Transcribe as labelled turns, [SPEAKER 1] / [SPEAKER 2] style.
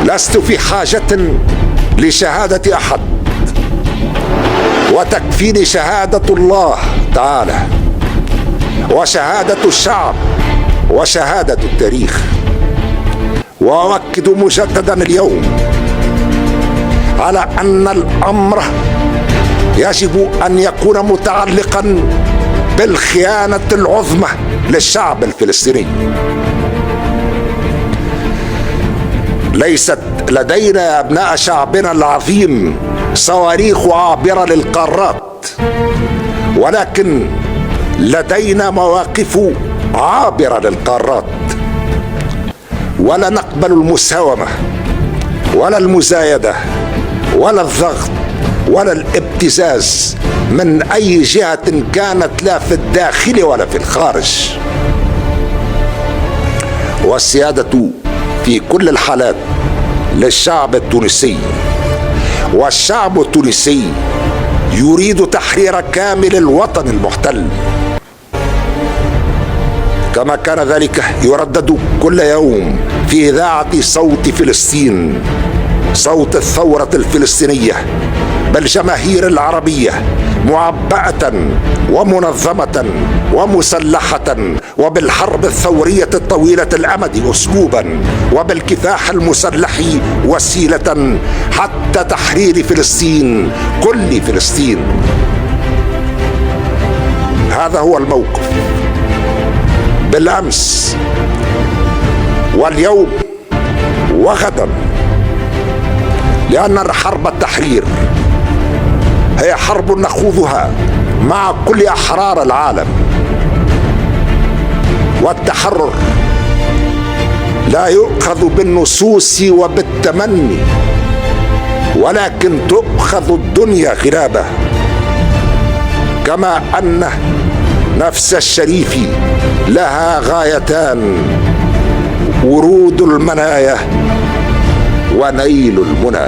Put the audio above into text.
[SPEAKER 1] لست في حاجة لشهادة أحد، وتكفيني شهادة الله تعالى وشهادة الشعب وشهادة التاريخ. وأؤكد مجددا اليوم على أن الأمر يجب أن يكون متعلقا بالخيانة العظمى للشعب الفلسطيني. ليست لدينا يا أبناء شعبنا العظيم صواريخ عابرة للقارات، ولكن لدينا مواقف عابرة للقارات، ولا نقبل المساومة ولا المزايدة ولا الضغط ولا الابتزاز من أي جهة كانت، لا في الداخل ولا في الخارج. والسيادة في كل الحالات للشعب التونسي، والشعب التونسي يريد تحرير كامل الوطن المحتل، كما كان ذلك يردد كل يوم في إذاعة صوت فلسطين، صوت الثورة الفلسطينية بالجماهير العربية، معبأة ومنظمة ومسلحة، وبالحرب الثورية الطويلة الأمد أسلوبا، وبالكفاح المسلح وسيلة، حتى تحرير فلسطين، كل فلسطين. هذا هو الموقف بالأمس واليوم وغدا، لأن حرب التحرير هي حرب نخوضها مع كل أحرار العالم. والتحرر لا يؤخذ بالنصوص وبالتمني، ولكن تؤخذ الدنيا غلابة، كما أن نفس الشريف لها غايتان: ورود المنايا ونيل المنى.